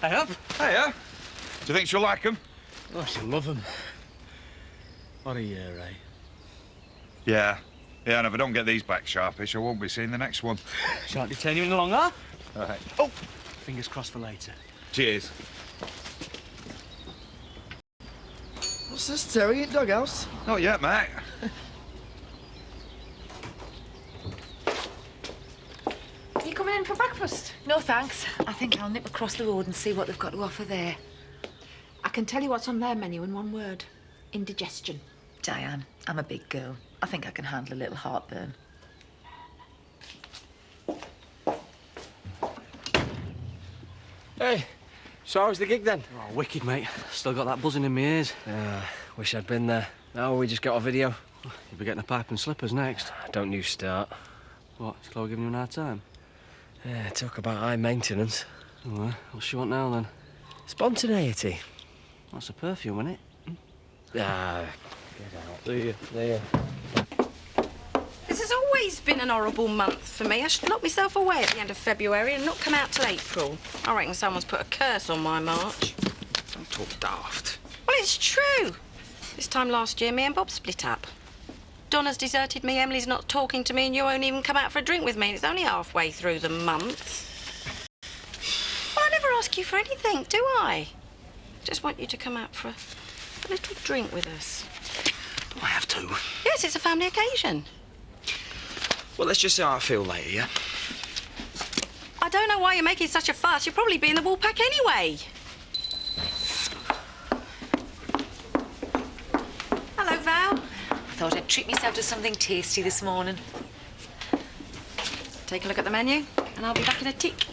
Hiya. Hiya. Do you think she'll like them? Oh, she'll love them. What a year, eh? Yeah. Yeah, and if I don't get these back sharpish, I won't be seeing the next one. Shan't detain you any longer. All right. Oh, fingers crossed for later. Cheers. What's this, Terry? Doghouse? Not yet, mate. Are you coming in for breakfast? No, thanks. I think I'll nip across the road and see what they've got to offer there. I can tell you what's on their menu in one word. Indigestion. Diane, I'm a big girl. I think I can handle a little heartburn. Hey, so how was the gig then? Oh, wicked, mate. Still got that buzzing in my ears. Wish I'd been there. No, we just got a video. You'll be getting a pipe and slippers next. Don't you start. What, is Chloe giving you an hard time? Yeah, talk about high maintenance. Oh, what's she want now, then? Spontaneity. That's a perfume, isn't it? Ah, get out. See ya. This has always been an horrible month for me. I should lock myself away at the end of February and not come out till April. I reckon someone's put a curse on my March. Don't talk daft. Well, it's true. This time last year, me and Bob split up. Donna's deserted me, Emily's not talking to me, and you won't even come out for a drink with me, and it's only halfway through the month. Well, I never ask you for anything, do I? Just want you to come out for a little drink with us. Do I have to? Yes, it's a family occasion. Well, let's just see how I feel later, yeah? I don't know why you're making such a fuss. You'll probably be in the Woolpack anyway. Hello, Val. I thought I'd treat myself to something tasty this morning. Take a look at the menu, and I'll be back in a tick.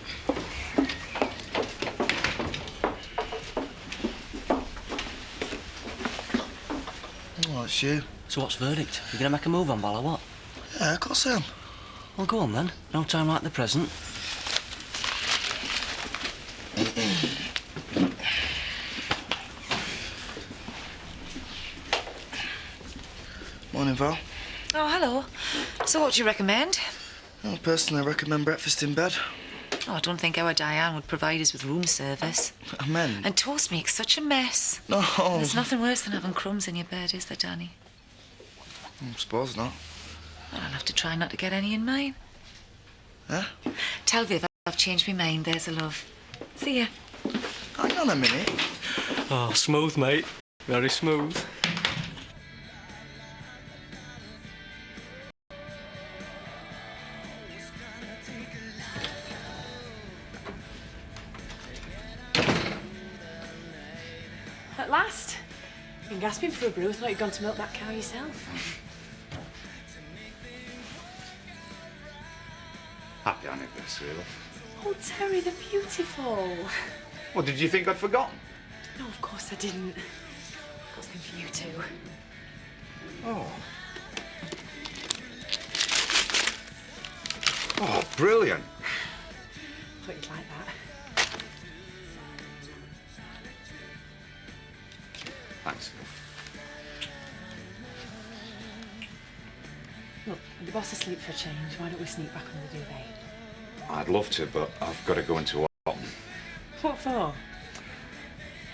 Oh, it's you. So what's verdict? You gonna make a move on, Val, or what? Yeah, of course I am. Well, go on, then. No time like the present. Morning, Val. Oh, hello. So what do you recommend? Well, personally, I recommend breakfast in bed. Oh, I don't think our Diane would provide us with room service. I meant... And toast makes such a mess. No. There's nothing worse than having crumbs in your bed, is there, Danny? I suppose not. Well, I'll have to try not to get any in mine. Huh? Tell Viv I've changed my mind, there's a love. See ya. Hang on a minute. Oh, smooth, mate. Very smooth. At last. You've been gasping for a brew. I thought you'd gone to milk that cow yourself. Happy anniversary, love. Oh, Terry, they're beautiful. What, did you think I'd forgotten? No, of course I didn't. Got something for you too. Oh. Oh, brilliant. Thought you'd like that. Thanks, love. Look, with the boss asleep for a change, why don't we sneak back on the duvet? I'd love to, but I've got to go into a... What for?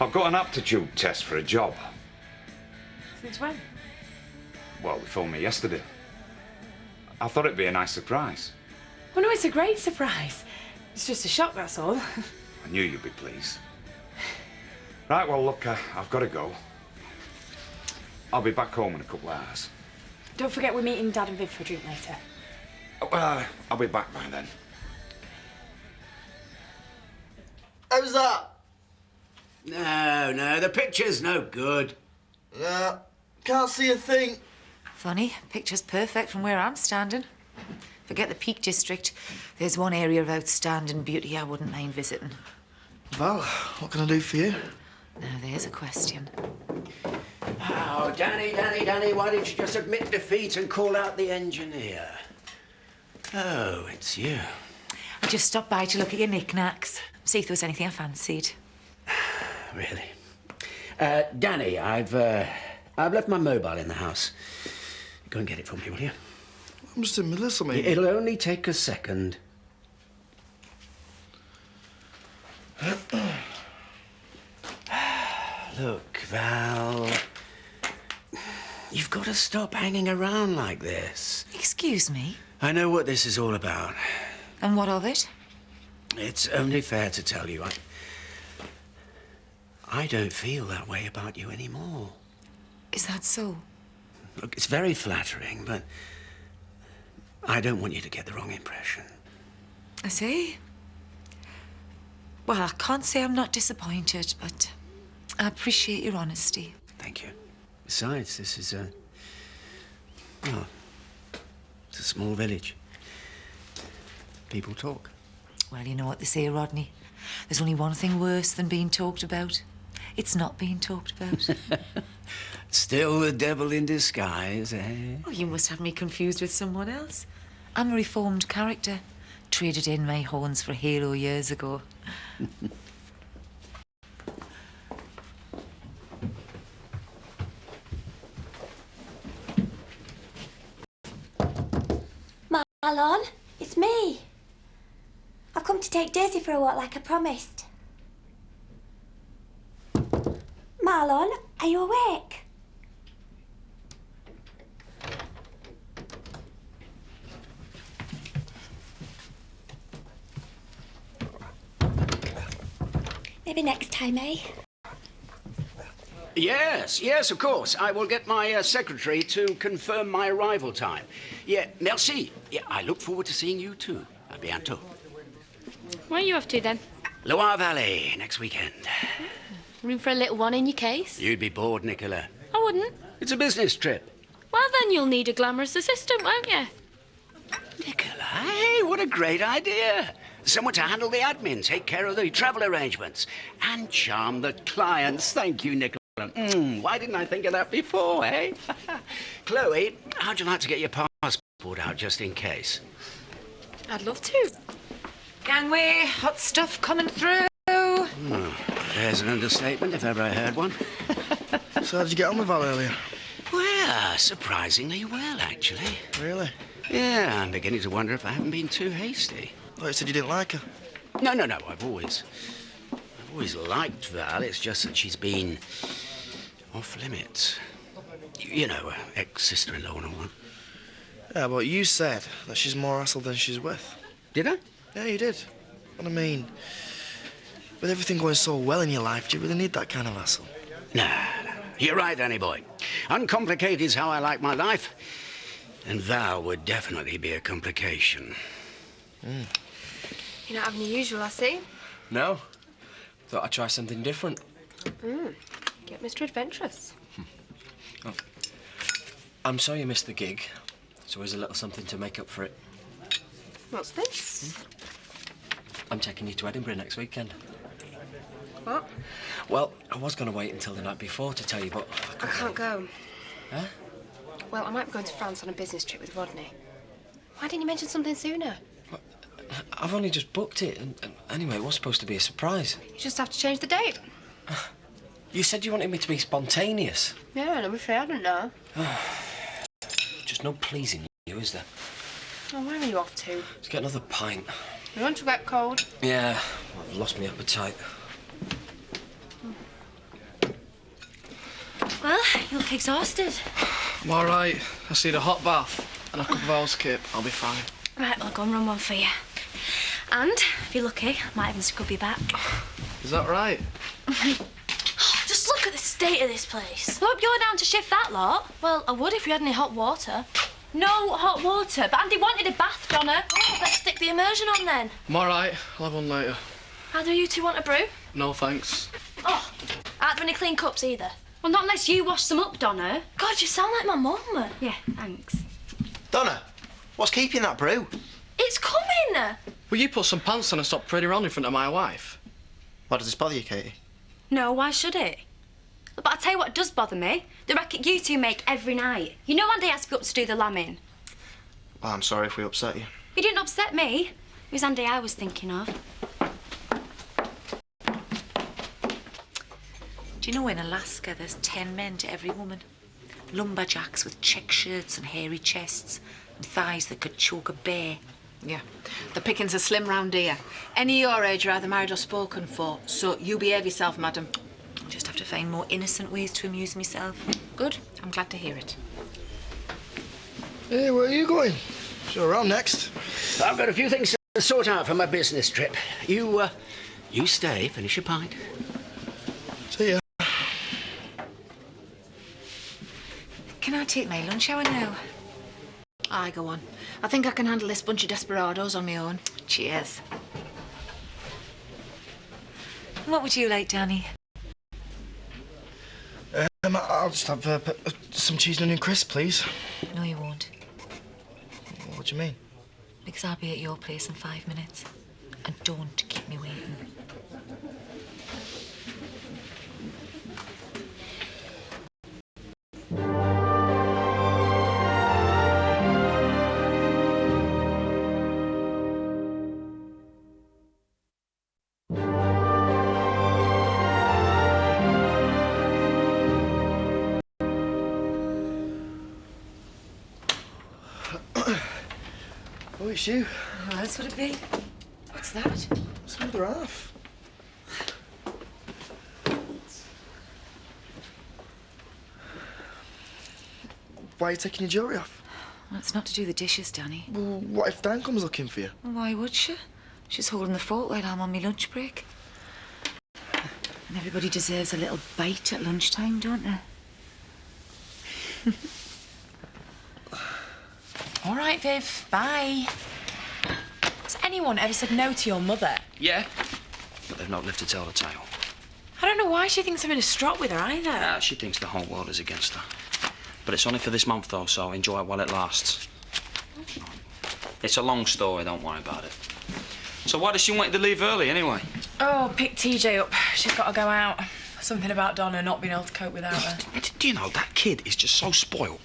I've got an aptitude test for a job. Since when? Well, they phoned me yesterday. I thought it'd be a nice surprise. Well, no, it's a great surprise. It's just a shock, that's all. I knew you'd be pleased. Right, well, look, I've got to go. I'll be back home in a couple of hours. Don't forget we're meeting Dad and Viv for a drink later. I'll be back by then. How's that? No, the picture's no good. Yeah, can't see a thing. Funny, picture's perfect from where I'm standing. Forget the Peak District. There's one area of outstanding beauty I wouldn't mind visiting. Val, what can I do for you? Now, there's a question. Oh, Danny, why didn't you just admit defeat and call out the engineer? Oh, it's you. I just stopped by to look at your knickknacks, see if there was anything I fancied. Really? Danny, I've left my mobile in the house. Go and get it for me, will you? I'm just in the middle of something. It'll only take a second. Look, Val, you've got to stop hanging around like this. Excuse me? I know what this is all about. And what of it? It's only fair to tell you, I don't feel that way about you anymore. Is that so? Look, it's very flattering, but I don't want you to get the wrong impression. I see. Well, I can't say I'm not disappointed, but I appreciate your honesty. Thank you. Besides, this is well, it's a small village. People talk. Well, you know what they say, Rodney. There's only one thing worse than being talked about. It's not being talked about. Still the devil in disguise, eh? Oh, you must have me confused with someone else. I'm a reformed character. Traded in my horns for a hero years ago. Marlon, it's me. I've come to take Daisy for a walk like I promised. Marlon, are you awake? Maybe next time, eh? Yes, of course. I will get my secretary to confirm my arrival time. Yeah, merci. Yeah, I look forward to seeing you too. À bientôt. Where are you off to then? Loire Valley, next weekend. Room for a little one in your case? You'd be bored, Nicola. I wouldn't. It's a business trip. Well, then you'll need a glamorous assistant, won't you? Nicola, hey, what a great idea. Someone to handle the admin, take care of the travel arrangements, and charm the clients. Thank you, Nicola. Why didn't I think of that before, eh? Chloe, how'd you like to get your passport out just in case? I'd love to. Gangway, hot stuff coming through. Oh, there's an understatement if ever I heard one. So how did you get on with Val earlier? Well, surprisingly well, actually. Really? Yeah, I'm beginning to wonder if I haven't been too hasty. I thought you said you didn't like her. No, I've always liked Val. It's just that she's been off limits. You know, ex-sister-in-law and all that. Yeah, but you said that she's more hassle than she's worth. Did I? Yeah, you did. And I mean, with everything going so well in your life, do you really need that kind of hassle? No. You're right, Danny boy. Uncomplicated is how I like my life. And Val would definitely be a complication. You're not having the usual, I see. No. Thought I'd try something different. Get Mr. Adventurous. Oh. I'm sorry you missed the gig. It's always a little something to make up for it. What's this? I'm taking you to Edinburgh next weekend. What? Well, I was going to wait until the night before to tell you, but... I can't go. Huh? Well, I might be going to France on a business trip with Rodney. Why didn't you mention something sooner? I've only just booked it, and anyway, it was supposed to be a surprise. You just have to change the date. You said you wanted me to be spontaneous. Yeah, and I'm afraid I don't know. Just no pleasing you, is there? Oh, where are you off to? Let's get another pint. You want to get cold? Yeah, I've lost my appetite. Well, you look exhausted. I'm all right. I see the hot bath and a cup of housekeep. I'll be fine. Right, I'll go and run one for you. And, if you're lucky, I might even scrub your back. Is that right? Just look at the state of this place. I hope you're down to shift that lot. Well, I would if we had any hot water. No hot water, but Andy wanted a bath, Donna. Oh, let's stick the immersion on then. I'm all right. I'll have one later. Either of you two want a brew? No, thanks. Oh, aren't there any clean cups either? Well, not unless you wash them up, Donna. God, you sound like my mum. Yeah, thanks. Donna, what's keeping that brew? It's coming! Will you put some pants on and stop parading around in front of my wife? Why does this bother you, Katie? No, why should it? But I'll tell you what does bother me. The racket you two make every night. You know Andy has to be up to do the lambing. Well, I'm sorry if we upset you. You didn't upset me. It was Andy I was thinking of. Do you know in Alaska there's 10 men to every woman? Lumberjacks with check shirts and hairy chests and thighs that could choke a bear. Yeah, the pickings are slim round here. Any your age are either married or spoken for, so you behave yourself, madam. Just have have to find more innocent ways to amuse myself. Good. I'm glad to hear it. Hey, where are you going? Sure, around next. I've got a few things to sort out for my business trip. You stay, finish your pint. See ya. Can I take my lunch hour now? Aye, go on. I think I can handle this bunch of desperados on my own. Cheers. What would you like, Danny? I'll just have some cheese and onion crisp, please. No, you won't. What do you mean? Because I'll be at your place in 5 minutes. And don't keep me waiting. Oh, it's you. Who else would it be? What's that? It's another half. Why are you taking your jewellery off? Well, it's not to do the dishes, Danny. Well, what if Dan comes looking for you? Well, why would she? She's holding the fort while I'm on my lunch break. And everybody deserves a little bite at lunchtime, don't they? All right, Viv, bye. Has anyone ever said no to your mother? Yeah, but they've not lived to tell the tale. I don't know why she thinks I'm in a strop with her either. She thinks the whole world is against her. But it's only for this month, though, so enjoy it while it lasts. It's a long story, don't worry about it. So why does she want you to leave early, anyway? Oh, pick TJ up. She's got to go out. Something about Donna not being able to cope without her. Do you know, that kid is just so spoiled.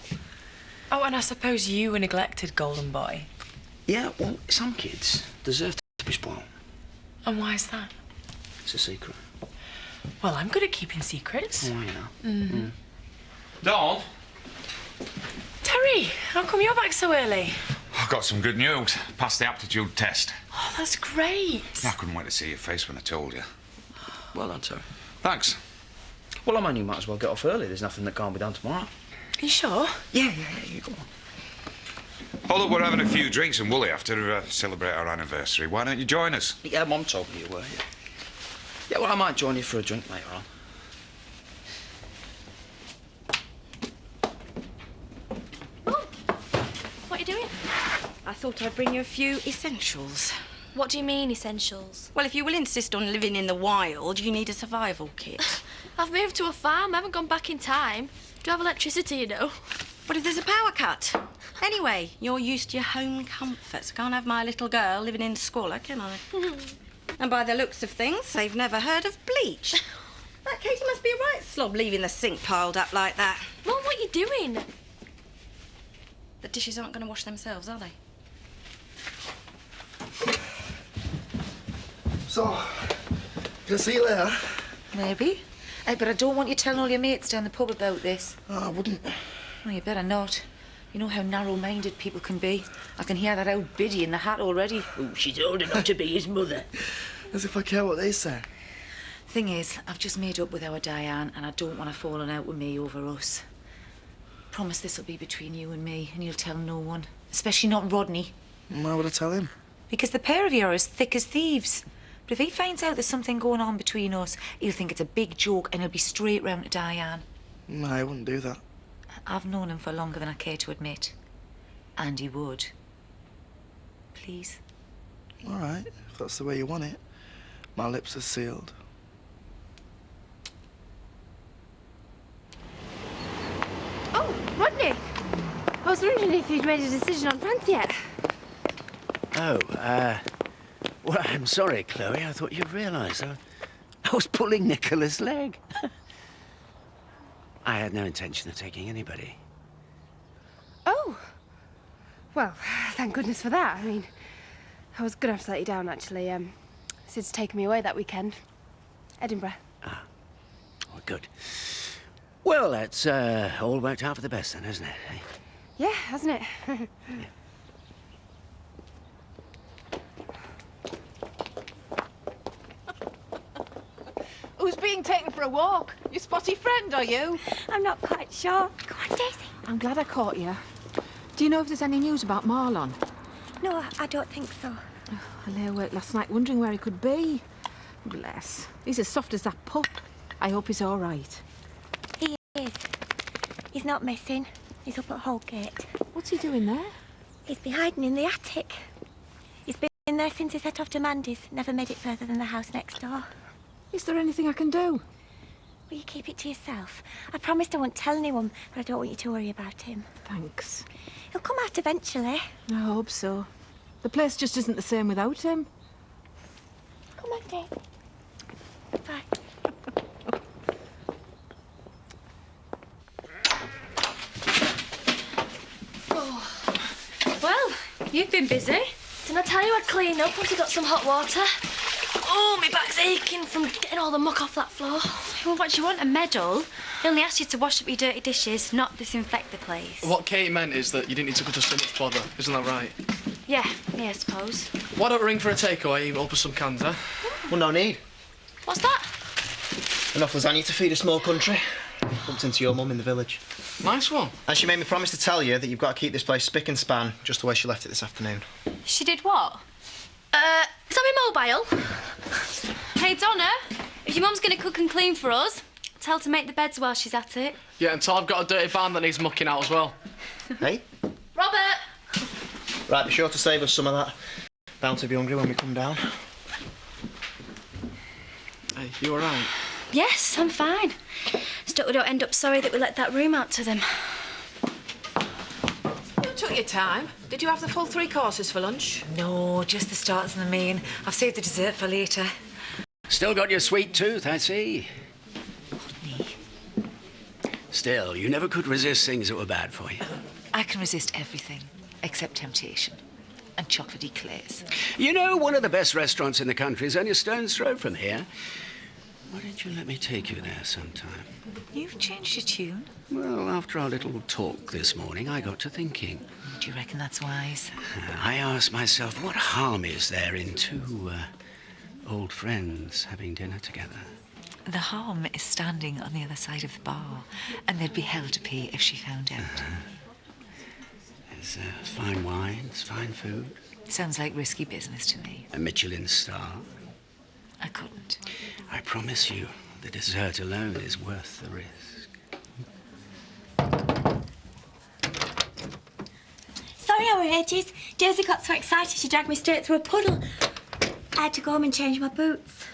Oh, and I suppose you were neglected, golden boy. Yeah, well, some kids deserve to be spoiled. And why is that? It's a secret. Well, I'm good at keeping secrets. Oh, you know. Mm-hmm. Dawn? Terry, how come you're back so early? I've got some good news. Passed the aptitude test. Oh, that's great. I couldn't wait to see your face when I told you. Well done, Terry. Thanks. Well, I mean, you might as well get off early. There's nothing that can't be done tomorrow. Are you sure? Yeah, you go on. Oh, look, we're having a few drinks in Woolley after to celebrate our anniversary. Why don't you join us? Yeah, Mum told me you were, yeah. Yeah, well, I might join you for a drink later on. What are you doing? I thought I'd bring you a few essentials. What do you mean, essentials? Well, if you will insist on living in the wild, you need a survival kit. I've moved to a farm. I haven't gone back in time. Do you have electricity, you know? What if there's a power cut? Anyway, you're used to your home comforts. I can't have my little girl living in squalor, can I? And by the looks of things, they've never heard of bleach. That Katie must be a right slob leaving the sink piled up like that. Mum, what are you doing? The dishes aren't going to wash themselves, are they? So, can I see you later? Maybe. But I don't want you telling all your mates down the pub about this. Oh, I wouldn't. Well, you better not. You know how narrow-minded people can be. I can hear that old biddy in the hat already. Oh, she's old enough to be his mother. As if I care what they say. Thing is, I've just made up with our Diane, and I don't want her falling out with me over us. Promise this'll be between you and me, and you'll tell no one. Especially not Rodney. Why would I tell him? Because the pair of you are as thick as thieves. But if he finds out there's something going on between us, he'll think it's a big joke and he'll be straight round to Diane. No, I wouldn't do that. I've known him for longer than I care to admit. And he would. Please? All right, if that's the way you want it. My lips are sealed. Oh, Rodney! I was wondering if you'd made a decision on France yet. Oh, well, I'm sorry, Chloe. I thought you'd realised. I was pulling Nicola's leg. I had no intention of taking anybody. Oh. Well, thank goodness for that. I mean, I was gonna have to let you down, actually. Sid's taken me away that weekend. Edinburgh. Ah. Well, good. Well, that's all worked out for the best then, hasn't it? Eh? Yeah, hasn't it? Yeah. Who's being taken for a walk? Your spotty friend, are you? I'm not quite sure. Go on, Daisy. I'm glad I caught you. Do you know if there's any news about Marlon? No, I don't think so. Oh, I lay awake last night wondering where he could be. Bless. He's as soft as that pup. I hope he's all right. He is. He's not missing. He's up at Holgate. What's he doing there? He's been hiding in the attic. He's been there since he set off to Mandy's. Never made it further than the house next door. Is there anything I can do? Will you keep it to yourself? I promised I won't tell anyone, but I don't want you to worry about him. Thanks. He'll come out eventually. I hope so. The place just isn't the same without him. Come on, Dave. Bye. Well, you've been busy. Didn't I tell you I'd clean up once I got some hot water? Oh, my back's aching from getting all the muck off that floor. Well, what do you want, a medal? He only asked you to wash up your dirty dishes, not disinfect the place. What Katie meant is that you didn't need to go to so much bother. Isn't that right? Yeah, I suppose. Why don't we ring for a takeaway, open some cans, huh? Well, no need. What's that? Enough lasagna to feed a small country. Bumped into your mum in the village. Nice one. And she made me promise to tell you that you've got to keep this place spick and span, just the way she left it this afternoon. She did what? Is that my mobile? Hey, Donna, if your mum's going to cook and clean for us, tell her to make the beds while she's at it. Yeah, until I've got a dirty van that needs mucking out as well. Hey? Robert! Right, be sure to save us some of that. Bound to be hungry when we come down. Hey, you all right? Yes, I'm fine. Just we don't end up sorry that we let that room out to them. You took your time. Did you have the full 3 courses for lunch? No, just the starters and the main. I've saved the dessert for later. Still got your sweet tooth, I see. Still, you never could resist things that were bad for you. I can resist everything except temptation and chocolate eclairs. You know, one of the best restaurants in the country is only a stone's throw from here. Why don't you let me take you there sometime? You've changed your tune. Well, after our little talk this morning, I got to thinking. Do you reckon that's wise? I asked myself, what harm is there in 2 old friends having dinner together? The harm is standing on the other side of the bar, and they'd be hell to pay if she found out. There's fine wines, fine food. Sounds like risky business to me. A Michelin star. I couldn't. I promise you, the dessert alone is worth the risk. Sorry our ages. Daisy got so excited she dragged me straight through a puddle. I had to go home and change my boots.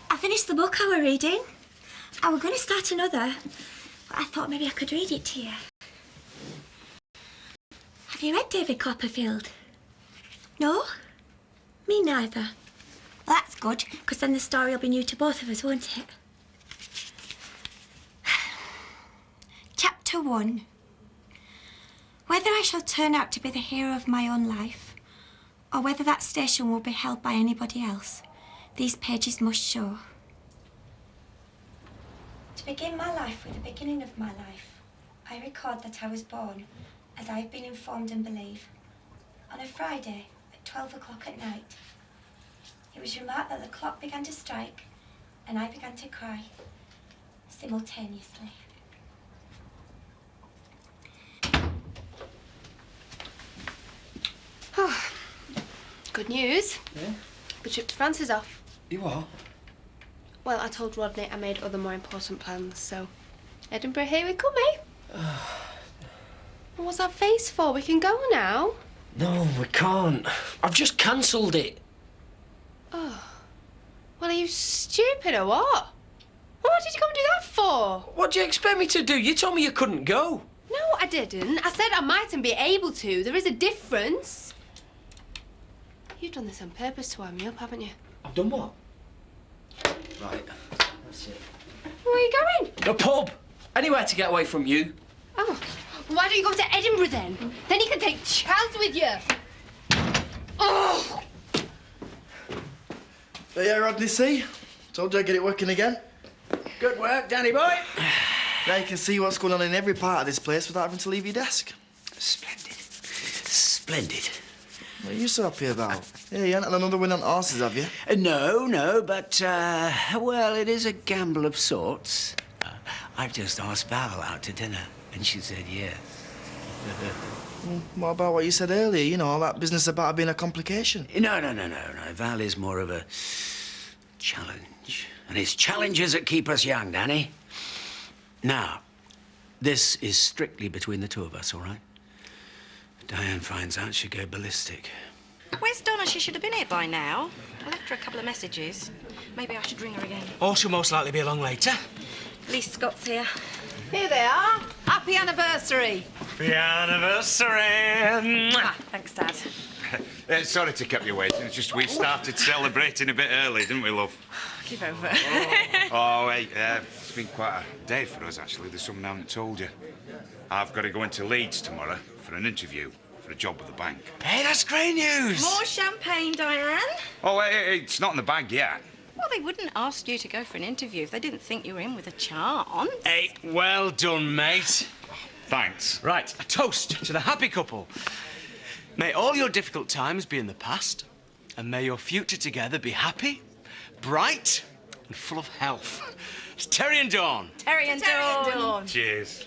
I finished the book I were reading. I were going to start another, but I thought maybe I could read it to you. Have you read David Copperfield? No? Me neither. Well, that's good, because then the story will be new to both of us, won't it? Chapter 1. Whether I shall turn out to be the hero of my own life, or whether that station will be held by anybody else, these pages must show. To begin my life with the beginning of my life, I record that I was born, as I have been informed and believe, on a Friday at 12 o'clock at night. It was remarked that the clock began to strike and I began to cry simultaneously. Oh, good news. Yeah? The trip to France is off. You are? Well, I told Rodney I made other more important plans, so Edinburgh, here we come, eh? What's that face for? We can go now. No, we can't. I've just cancelled it. Oh. Well, are you stupid or what? Well, what did you come and do that for? What do you expect me to do? You told me you couldn't go. No, I didn't. I said I mightn't be able to. There is a difference. You've done this on purpose to wind me up, haven't you? I've done what? Right, that's it. Where are you going? The pub. Anywhere to get away from you. Oh, why don't you go to Edinburgh then? Then you can take Chaz with you. Oh! But yeah, Rodney, see? Told you I'd get it working again. Good work, Danny boy. Now you can see what's going on in every part of this place without having to leave your desk. Splendid. Splendid. What are you so happy about? Yeah, you haven't had another win on horses, have you? No, but, well, it is a gamble of sorts. I've just asked Val out to dinner, and she said yes. What about what you said earlier? You know, all that business about it being a complication. No. Val is more of a challenge. And it's challenges that keep us young, Danny. Now, this is strictly between the two of us, all right? If Diane finds out, she'll go ballistic. Where's Donna? She should have been here by now. I left her a couple of messages. Maybe I should ring her again. Oh, she'll most likely be along later. At least Scott's here. Here they are. Happy anniversary. Happy anniversary. Thanks, Dad. Sorry to keep you waiting. It's just we started celebrating a bit early, didn't we, love? Give over. Oh, hey, it's been quite a day for us, actually. There's something I haven't told you. I've got to go into Leeds tomorrow for an interview for a job with the bank. Hey, that's great news. More champagne, Diane. Oh, hey, it's not in the bag yet. Well, they wouldn't ask you to go for an interview if they didn't think you were in with a chance. Hey, well done, mate. Thanks. Right, a toast to the happy couple. May all your difficult times be in the past, and may your future together be happy, bright, and full of health. It's Terry and Dawn. Terry and Dawn. Cheers.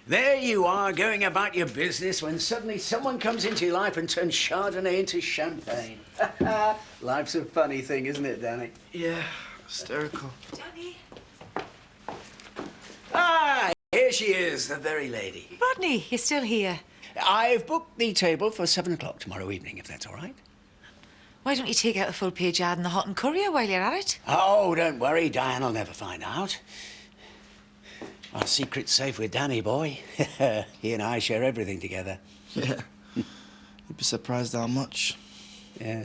There you are, going about your business when suddenly someone comes into your life and turns Chardonnay into champagne. Life's a funny thing, isn't it, Danny? Yeah, hysterical. Danny. Ah, here she is, the very lady. Rodney, you're still here. I've booked the table for 7 o'clock tomorrow evening, if that's all right. Why don't you take out a full-page ad in the Hot and Courier while you're at it? Oh, don't worry, Diane will never find out. Our secret's safe with Danny, boy. He and I share everything together. Yeah. You'd be surprised how much. Yeah.